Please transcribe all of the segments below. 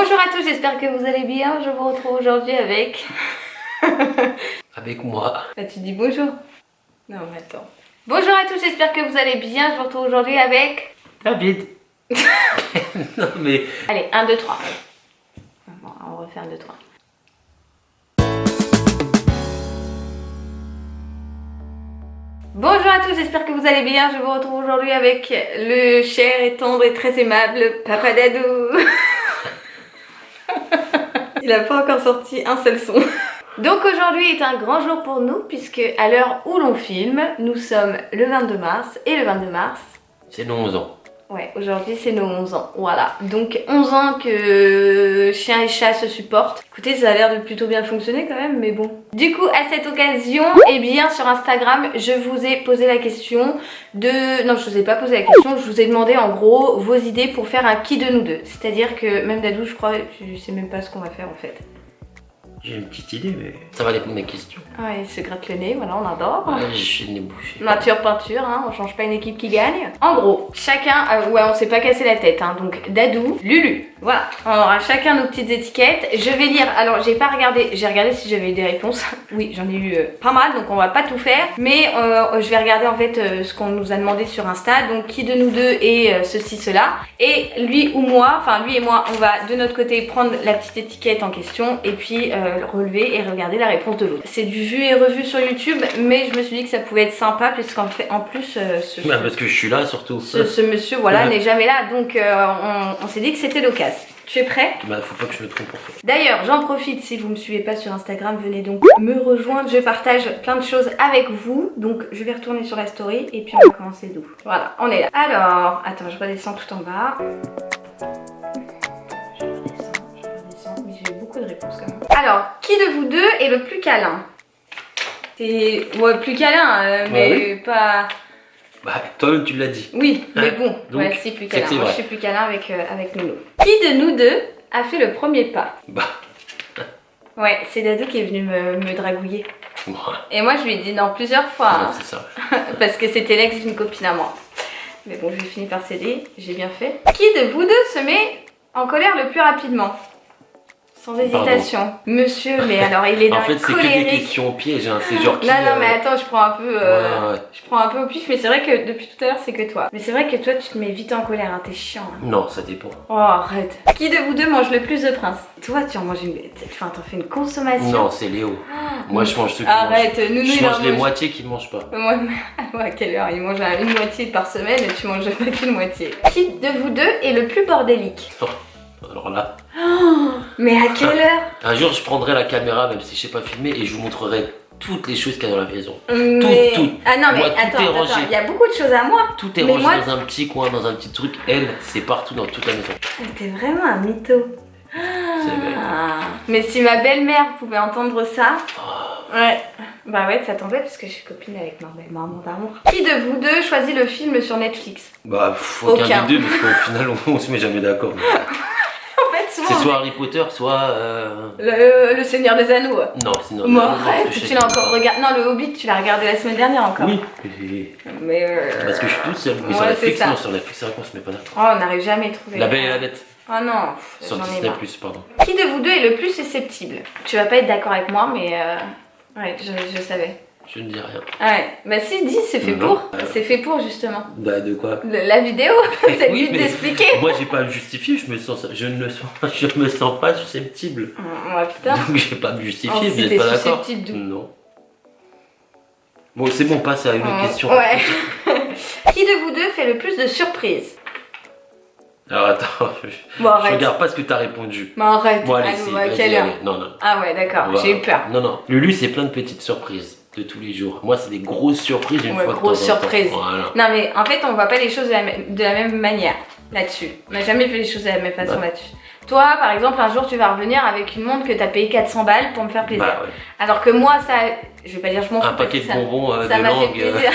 Bonjour à tous, j'espère que vous allez bien. Je vous retrouve aujourd'hui avec... Avec moi. Bah tu dis bonjour. Non mais attends. Bonjour à tous, j'espère que vous allez bien. Je vous retrouve aujourd'hui avec... David. Non mais... Allez, 1, 2, 3. Bon, on refait 1, 2, 3. Bonjour à tous, j'espère que vous allez bien. Je vous retrouve aujourd'hui avec le cher et tendre et très aimable Papa Dadou. Il n'a pas encore sorti un seul son. Donc aujourd'hui est un grand jour pour nous puisque à l'heure où l'on filme, nous sommes le 22 mars et le 22 mars... C'est nos 11 ans. Ouais, aujourd'hui c'est nos 11 ans, voilà. Donc 11 ans que chien et chat se supportent. Écoutez, ça a l'air de plutôt bien fonctionner quand même, mais bon. Du coup, à cette occasion, eh bien sur Instagram, je vous ai posé la question de... Non, je vous ai pas posé la question, je vous ai demandé en gros vos idées pour faire un qui de nous deux. C'est-à-dire que même Dadou, je crois, je sais même pas ce qu'on va faire en fait. J'ai une petite idée, mais ça va dépendre de mes questions. Ouais, il se gratte le nez, voilà, on adore. Ouais, je suis le nez bouché. Nature peinture, hein, on change pas une équipe qui gagne. En gros, chacun, ouais, on s'est pas cassé la tête, hein, donc Dadou, Lulu, voilà. On aura chacun nos petites étiquettes. Je vais lire, alors j'ai pas regardé, j'ai regardé si j'avais eu des réponses. Oui, j'en ai eu pas mal, donc on va pas tout faire. Mais je vais regarder en fait ce qu'on nous a demandé sur Insta, donc qui de nous deux est ceci, cela. Et lui ou moi, enfin lui et moi, on va de notre côté prendre la petite étiquette en question et puis relever et regarder la réponse de l'autre. C'est du vu et revu sur YouTube, mais je me suis dit que ça pouvait être sympa puisqu'en fait, en plus, Parce que je suis là surtout. ce monsieur, voilà, n'est jamais là, donc on s'est dit que c'était l'occasion. Tu es prêt? Bah faut pas que je me trompe en fait. D'ailleurs, j'en profite, si vous me suivez pas sur Instagram, venez donc me rejoindre. Je partage plein de choses avec vous. Donc je vais retourner sur la story et puis on va commencer d'où. Voilà, on est là. Alors, attends, je redescends tout en bas. Je redescends, mais j'ai eu beaucoup de réponses quand même. Alors, qui de vous deux est le plus câlin? C'est... Ouais, plus câlin, mais oui. pas... Bah toi-même tu l'as dit. Oui, mais Ouais, bon, donc, ouais, si, plus câlin. c'est Moi, vrai. je suis plus câlin avec Nono. Qui de nous deux a fait le premier pas? Bah... Ouais, c'est Dadou qui est venu me dragouiller. Ouais. Et moi, je lui ai dit non plusieurs fois. Ouais, Hein, c'est ça. parce que c'était l'ex d'une copine à moi. Mais bon, je vais finir par céder. J'ai bien fait. Qui de vous deux se met en colère le plus rapidement? Sans hésitation. Monsieur, mais alors il est dans En fait le c'est que des colérique. questions pièges, hein. C'est genre qui... Non, non, mais attends, je prends un peu... Ouais. Je prends un peu au pif, mais c'est vrai que depuis tout à l'heure, c'est que toi. Mais c'est vrai que toi, tu te mets vite en colère, hein, t'es chiant. Hein. Non, ça dépend. Oh, arrête. Qui de vous deux mange le plus de prince? Toi, tu en manges une... Enfin, t'en fais une consommation. Non, c'est Léo. Moi je mange ceux qui Arrête, mangent. nous, Je il en mange les mange. moitiés qui ne mangent pas. Moi, à quelle heure? Il mange une moitié par semaine et tu manges pas qu'une moitié. Qui de vous deux est le plus bordélique? Alors là... Oh, mais à quelle heure? Un jour je prendrai la caméra, même si je sais pas filmer, et je vous montrerai toutes les choses qu'il y a dans la maison. Mais... Tout. Ah non, mais Moi, tout attends, est rangé. il y a beaucoup de choses à moi. Tout est Mais rangé moi- dans un petit coin, dans un petit truc. Elle, c'est partout dans toute la maison. T'es vraiment un mytho. C'est vrai. Ah. Mais si ma belle-mère pouvait entendre ça... Oh. Ouais. Bah ouais, ça tombait parce que je suis copine avec ma belle-mère d'amour. Qui de vous deux choisit le film sur Netflix? Bah, aucun Aucun. des deux, parce qu'au final, on se met jamais d'accord. En fait, souvent... C'est soit Harry Potter, soit. Le Seigneur des Anneaux. Non, sinon. Moi, non, arrête, parce que je tu sais l'as pas. encore regardé. Non, le Hobbit, tu l'as regardé la semaine dernière encore. Oui. Mais Parce que je suis toute seule. Mais Ouais, sur c'est Netflix, ça. non, sur Netflix, c'est vrai qu'on se met pas d'accord. Oh, on n'arrive jamais à trouver. La Belle et la Bête. Oh non, Sur j'en ai Disney, marre. pardon. Qui de vous deux est le plus susceptible? Tu vas pas être d'accord avec moi, mais ouais, je savais. Je ne dis rien. Ouais, bah si, dis, c'est fait Non. pour. C'est fait pour, justement. Bah, de quoi? La vidéo, c'est Oui, vite mais d'expliquer. Moi, j'ai pas à me justifier, je me sens pas susceptible. Ouais, putain. Donc, j'ai pas à me Oh, justifier, si vous t'es êtes pas d'accord? susceptible d'où? Non. Bon, c'est bon, passe à une autre question. Ouais. Qui de vous deux fait le plus de surprises? Alors, attends, Bon, je arrête. regarde pas ce que t'as répondu. Mais arrête. Bon, allez, Allô, si, à vas-y, quelle heure? allez. Non, non. Ah ouais, d'accord, On va- j'ai eu peur. Non, non. Lulu, c'est plein de petites surprises de tous les jours. Moi, c'est des grosses surprises une Ouais, fois de grosse temps en temps. surprise. Voilà. Non mais en fait on voit pas les choses de la même manière là-dessus. On n'a jamais fait les choses de la même façon Ouais. là-dessus. Toi par exemple un jour tu vas revenir avec une montre que t'as payé 400 balles pour me faire plaisir. Bah, ouais. Alors que moi ça, je vais pas dire je m'en fous. Un parce paquet que de ça- bonbons ça de m'a fait langue plaisir.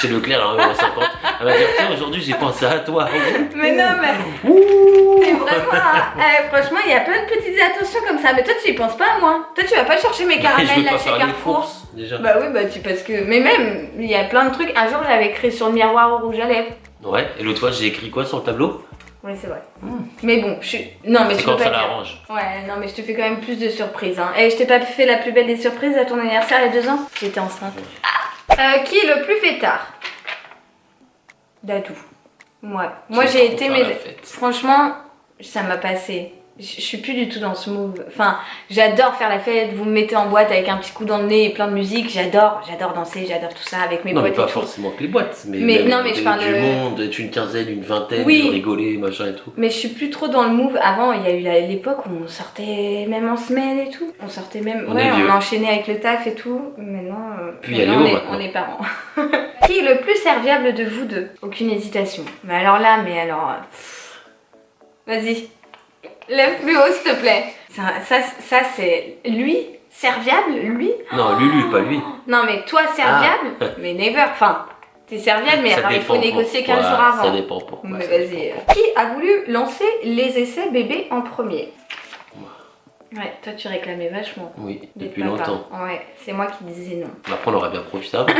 chez Leclerc à 1,50€. Elle va dire tiens, aujourd'hui j'ai pensé à toi. Mais non mais c'est vraiment... franchement il y a plein de petites attentions comme ça. Mais toi tu y penses pas à moi. Toi tu vas pas chercher mes Je caramels veux là pas chez faire les Carrefour. courses déjà. Bah oui bah tu parce que... Mais même il y a plein de trucs. Un jour j'avais écrit sur le miroir au rouge à lèvres. Ouais, et l'autre fois j'ai écrit quoi sur le tableau? Oui, c'est vrai. Mais bon, je suis. Non, mais C'est tu peux quand pas ça dire. l'arrange. Ouais, non, mais je te fais quand même plus de surprises. Hein. Et je t'ai pas fait la plus belle des surprises à ton anniversaire il y a 2 ans? J'étais enceinte. Qui est le plus fêtard? Dadou. Ouais. Moi, j'ai été, mais franchement, ça m'a passé. Je suis plus du tout dans ce move. Enfin, j'adore faire la fête. Vous me mettez en boîte avec un petit coup dans le nez et plein de musique. J'adore danser, j'adore tout ça avec mes Non, potes. mais pas et tout. forcément que les boîtes. Mais non, mais je parle du de. monde, être une quinzaine, une vingtaine, Oui. de rigoler, machin et tout. Mais je suis plus trop dans le move. Avant, il y a eu l'époque où on sortait même en semaine et tout. On sortait même. On enchaînait avec le taf et tout. Maintenant, puis il y a Léo, on est parents. Qui est le plus serviable de vous deux? Aucune hésitation. Mais alors là, vas-y. Lève plus haut, s'il te plaît. Ça c'est lui, serviable, lui. Non, Lulu, pas lui. Non, mais toi, serviable, mais never. Enfin, t'es serviable, mais alors il faut négocier 15 jours avant. Ça dépend pourquoi. Mais vas-y. Qui a voulu lancer les essais bébés en premier? Ouais, toi tu réclamais vachement. Oui, depuis papa. longtemps. Ouais, c'est moi qui disais non. Après, on aurait bien profité avant.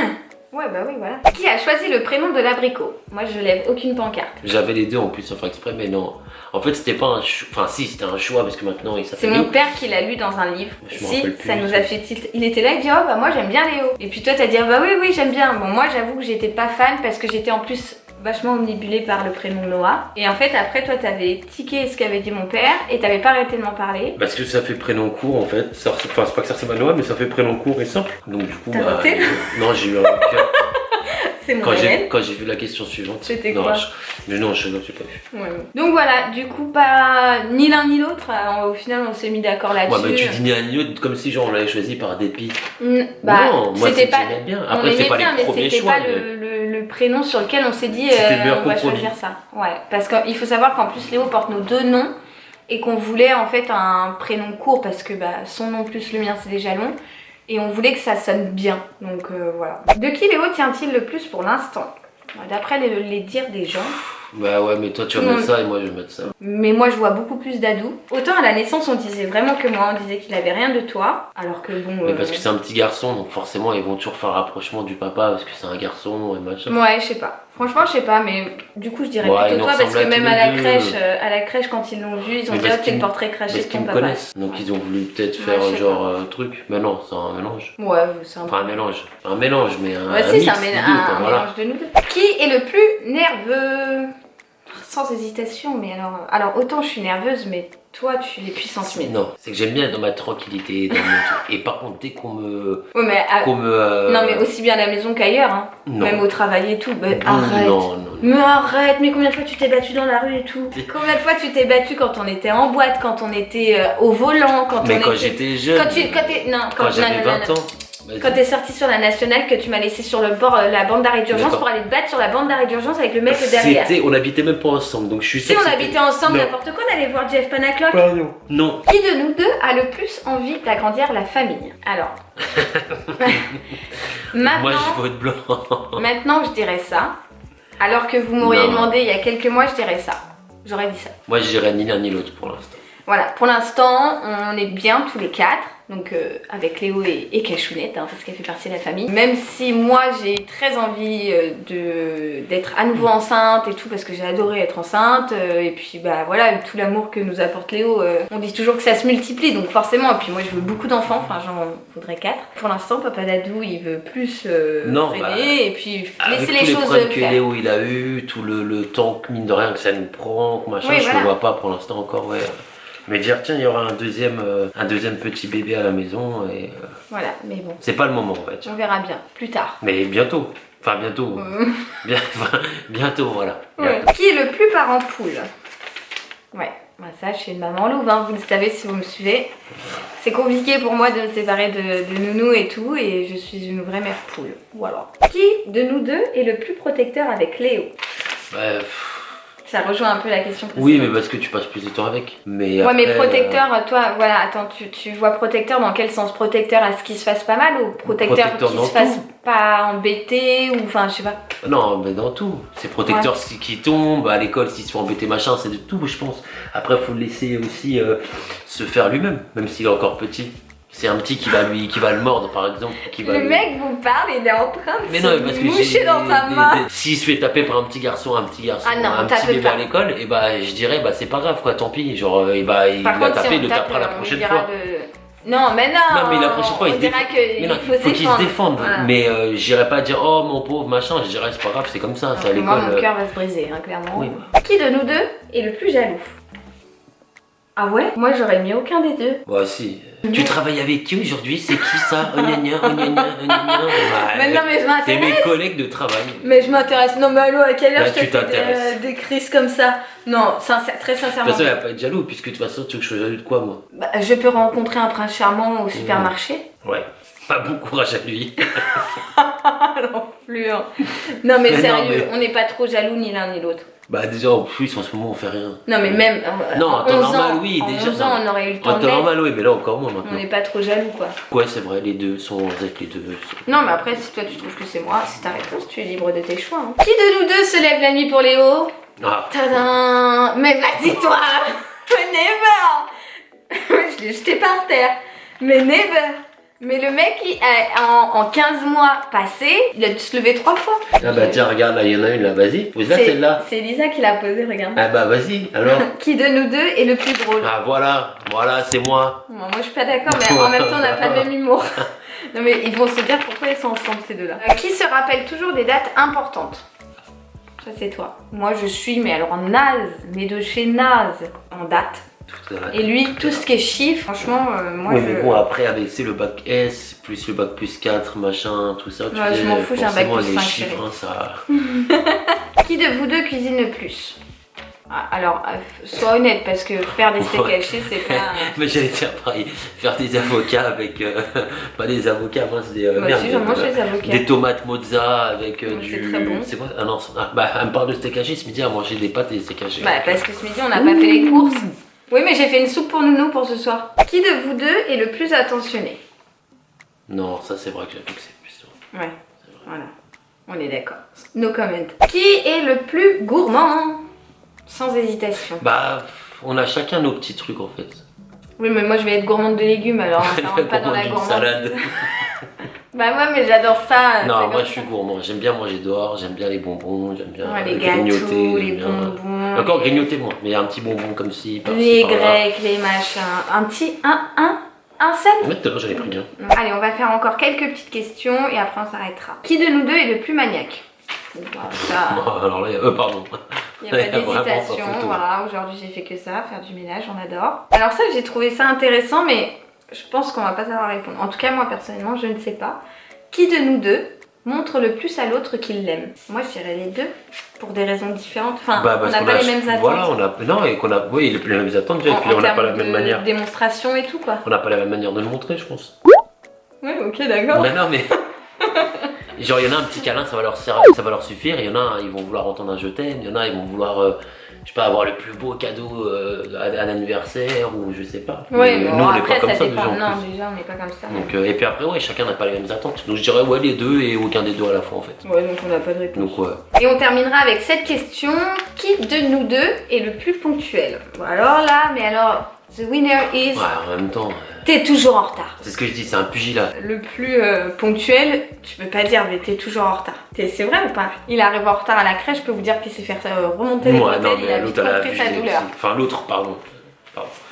Ouais, bah oui, voilà. Qui a choisi le prénom de l'abricot? Moi, je lève aucune pancarte. J'avais les deux en plus, sans faire exprès, mais non. En fait, c'était pas un choix. Enfin, si, c'était un choix parce que maintenant il s'appelle. C'est mon père qui l'a lu dans un livre. Je me rappelle plus, ça nous a fait tilt. Il était là, il dit oh bah moi j'aime bien Léo. Et puis toi t'as dit bah oui j'aime bien. Bon moi j'avoue que j'étais pas fan parce que j'étais en plus vachement omnibulée par le prénom Noah. Et en fait après toi t'avais tiqué ce qu'avait dit mon père et t'avais pas arrêté de m'en parler. Parce que ça fait prénom court en fait. Enfin c'est pas que ça ressemble à Noah mais ça fait prénom court et simple. Donc du coup noté non j'ai eu un cœur. C'est mon quand j'ai vu la question suivante. C'était quoi? Mais non, je n'ai pas vu. Ouais. Donc voilà, du coup, pas ni l'un ni l'autre. Au final, on s'est mis d'accord là-dessus. Ouais, mais tu dis ni l'un ni l'autre comme si genre on l'avait choisi par dépit. Bah, non, moi c'était pas. Bien. Après, c'est pas les premiers choix. C'était pas le prénom sur lequel on s'est dit on va choisir ça. Ouais, parce qu'il faut savoir qu'en plus, Léo porte nos 2 noms et qu'on voulait en fait un prénom court parce que son nom plus le mien, c'est déjà long. Et on voulait que ça sonne bien, donc voilà. De qui Léo tient-il le plus pour l'instant? D'après les dires des gens. Bah ouais, mais toi tu vas mettre ça et moi je vais mettre ça. Mais moi je vois beaucoup plus d'Adou. Autant à la naissance on disait vraiment que moi, on disait qu'il avait rien de toi. Alors que bon. Mais parce que c'est un petit garçon, donc forcément ils vont toujours faire rapprochement du papa parce que c'est un garçon et machin. Ouais, je sais pas. Franchement, je sais pas, mais du coup je dirais plutôt toi parce que même à la crèche, quand ils l'ont vu, ils ont dit oh, t'es le portrait craché de ton papa. Connaissent, donc ils ont voulu peut-être faire truc. Mais non, c'est un mélange. Ouais, c'est un mélange. Un mélange, mais un. Ouais, si, c'est un mélange de nous deux. Qui est le plus nerveux? Sans hésitation, mais alors autant je suis nerveuse, mais toi tu es puissance 1000. Non, c'est que j'aime bien être dans ma tranquillité, dans mon truc. Et par contre, dès qu'on me. Ouais, mais non, mais aussi bien à la maison qu'ailleurs, hein. Même au travail et tout. Arrête. Non. Mais arrête, mais combien de fois tu t'es battu dans la rue et tout? Combien de fois tu t'es battu quand on était en boîte, quand on était au volant, quand j'étais jeune. Quand j'avais 20 ans. Quand t'es sorti sur la nationale, que tu m'as laissé sur le bord la bande d'arrêt d'urgence pour aller te battre sur la bande d'arrêt d'urgence avec le mec derrière. On habitait même pas ensemble, donc je suis sûr. Si on habitait ensemble, n'importe quoi, on allait voir Jeff Panaclock. Non. Qui de nous deux a le plus envie d'agrandir la famille? Alors. Maintenant, moi je vote blanc. Maintenant je dirais ça. Alors que vous m'auriez demandé il y a quelques mois, je dirais ça. J'aurais dit ça. Moi je dirais ni l'un ni l'autre pour l'instant. Voilà, pour l'instant, on est bien tous les 4. Donc avec Léo et Cachounette, hein, parce qu'elle fait partie de la famille. Même si moi j'ai très envie d'être à nouveau enceinte et tout, parce que j'ai adoré être enceinte. Et puis bah voilà, tout l'amour que nous apporte Léo, on dit toujours que ça se multiplie, donc forcément. Et puis moi je veux beaucoup d'enfants, enfin j'en voudrais 4. Pour l'instant, papa Dadou il veut plus freiner et puis laisser les choses faire. Que faire. Léo il a eu, tout le temps que mine de rien que ça nous prend, machin, je ne vois pas pour l'instant encore, ouais. Mais dire tiens il y aura un deuxième petit bébé à la maison et voilà, mais bon. C'est pas le moment en fait. On verra bien, plus tard. Mais bientôt. Enfin bientôt. Bientôt voilà. Ouais. Qui est le plus parent poule? Ouais, ça je suis une maman louve, hein, vous le savez si vous me suivez. C'est compliqué pour moi de me séparer de Nounou et tout, et je suis une vraie mère poule. Voilà. Qui de nous deux est le plus protecteur avec Léo? Ça rejoint un peu la question précédente. Oui, mais parce que tu passes plus de temps avec. Mais ouais, mais protecteur, toi, voilà, attends, tu vois protecteur dans quel sens? Protecteur à ce qu'il se fasse pas mal ou protecteur qui se fasse pas embêter ou enfin, je sais pas. Non, mais dans tout. C'est protecteur qui tombe, à l'école s'il se fait embêter, machin, c'est de tout, je pense. Après, faut le laisser aussi se faire lui-même, même s'il est encore petit. C'est un petit qui va le mordre par exemple. Le mec vous parle, il est en train de parce se que moucher dans sa main. S'il se fait taper par un petit garçon, un petit bébé à l'école, et bah je dirais bah c'est pas grave quoi, tant pis. Genre il va taper, il le tapera la prochaine fois. Non mais non. Non mais la prochaine fois il faut qu'il se défende. Voilà. Mais j'irais pas dire oh mon pauvre machin, je dirais c'est pas grave, c'est comme ça, c'est à l'école. Moi mon cœur va se briser hein, clairement. Oui. Qui de nous deux est le plus jaloux? Ah ouais? Moi j'aurais mis aucun des deux. Bah si. Tu travailles avec qui aujourd'hui? C'est qui ça? Mais non mais je m'intéresse. C'est mes collègues de travail. Mais je m'intéresse. Non mais allô, à quelle heure là, je te fais des crises comme ça? Non, très sincèrement. De toute façon, il va pas être jaloux, puisque de toute façon, tu veux que je sois jaloux de quoi, moi? Bah, je peux rencontrer un prince charmant au supermarché. Ouais. Pas bon courage à lui. L'enflure. Non mais sérieux, on n'est pas trop jaloux ni l'un ni l'autre. Bah déjà en plus en ce moment on fait rien. Non mais même non, en temps normal oui déjà. En 11 ans on aurait eu le temps de en temps normal oui mais là encore moins maintenant. On n'est pas trop jaloux quoi. Ouais c'est vrai, les deux sont avec les deux. Non mais après si toi tu trouves que c'est moi, c'est ta réponse, tu es libre de tes choix. Hein. Qui de nous deux se lève la nuit pour Léo? Tadam. Mais vas-y toi. Never. Je l'ai jeté par terre. Mais never. Mais le mec, en 15 mois passés, il a dû se lever 3 fois. Ah bah tiens, regarde, là, il y en a une là, vas-y. Pose là celle-là. C'est Lisa qui l'a posée, regarde. Ah bah vas-y, alors. Qui de nous deux est le plus drôle? Ah voilà, c'est moi. Bon, moi je suis pas d'accord, mais en même temps on n'a pas le même humour. Non mais ils vont se dire pourquoi ils sont ensemble ces deux-là. Qui se rappelle toujours des dates importantes? Ça c'est toi. Moi je suis, mais alors naze, mais de chez naze, en date. Et lui, tout ce qui est chiffres, franchement, moi oui, mais bon, après, avec le bac S, plus le bac plus 4, machin, tout ça, je m'en fous, j'ai un bac plus 5. Les chiffres, hein, ça. Qui de vous deux cuisine le plus? Alors, sois honnête, parce que faire des steaks hachés, c'est pas. Mais j'allais dire pareil, faire des avocats avec. Pas des avocats, moi, c'est des. Merde, si, j'en mange les avocats. Des tomates mozza avec du. C'est très bon. C'est quoi? Ah non, bah, elle me parle de steak haché ce midi, à manger des pâtes et des steaks hachés. Bah, parce que ce midi, on n'a pas fait les courses. Oui, mais j'ai fait une soupe pour Nounou pour ce soir. Qui de vous deux est le plus attentionné? Non, ça c'est vrai que j'avoue que c'est plus sûr. Ouais, voilà. On est d'accord. No comment. Qui est le plus gourmand? Sans hésitation. Bah, on a chacun nos petits trucs en fait. Oui, mais moi je vais être gourmande de légumes alors. On pas dans la gourmande. Salade. Bah ouais, mais j'adore ça. Non, moi je suis gourmand. J'aime bien manger dehors, j'aime bien les bonbons, j'aime bien les gâteaux, les bonbons. Encore grignoter moi, mais un petit bonbon comme ci. Les grecs, les machins. Un petit. Un seul. Mais tout à l'heure j'en ai pris bien. Allez, on va faire encore quelques petites questions et après on s'arrêtera. Qui de nous deux est le plus maniaque? Ça... Alors là, pardon. Il n'y a pas d'hésitation. Voilà, aujourd'hui j'ai fait que ça, faire du ménage, on adore. Alors ça, j'ai trouvé ça intéressant, mais je pense qu'on va pas savoir répondre. En tout cas, moi personnellement, je ne sais pas. Qui de nous deux montre le plus à l'autre qu'il l'aime? Moi, je dirais les deux, pour des raisons différentes. Enfin, on n'a pas les mêmes attentes. Voilà, non, et qu'on a, oui, les mêmes attentes, et puis on n'a pas la même manière. Démonstration et tout, quoi. On n'a pas la même manière de le montrer, je pense. Oui, ok, d'accord. Non, mais. Genre, il y en a un petit câlin, ça va leur suffire. Il y en a, ils vont vouloir entendre un je t'aime. Il y en a, ils vont vouloir, je sais pas, avoir le plus beau cadeau à l'anniversaire ou je sais pas. Ouais, mais nous, on n'est après, pas comme ça, déjà, on n'est pas comme ça. Donc, et puis après, ouais, chacun n'a pas les mêmes attentes. Donc, je dirais, ouais, les deux et aucun des deux à la fois en fait. Ouais, donc on n'a pas de réponse. Donc, ouais. Et on terminera avec cette question. Qui de nous deux est le plus ponctuel? Bon, alors là, the winner is. Ouais, en même temps. T'es toujours en retard. C'est ce que je dis, c'est un pugilat. Le plus ponctuel, tu peux pas dire, mais t'es toujours en retard. C'est vrai ou pas? Il arrive en retard à la crèche, je peux vous dire qu'il s'est fait remonter les bretelles, il a vite compris sa douleur. Enfin, l'autre, pardon.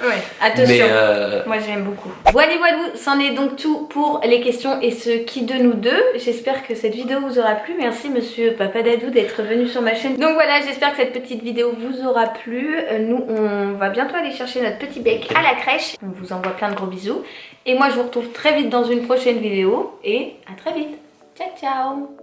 Ouais, attention. Mais moi j'aime beaucoup. Voilà, c'en est donc tout pour les questions et ce qui de nous deux. J'espère que cette vidéo vous aura plu. Merci monsieur Papa Dadou d'être venu sur ma chaîne. Donc voilà, j'espère que cette petite vidéo vous aura plu. Nous, on va bientôt aller chercher notre petit bec à la crèche. On vous envoie plein de gros bisous. Et moi, je vous retrouve très vite dans une prochaine vidéo. Et à très vite. Ciao, ciao.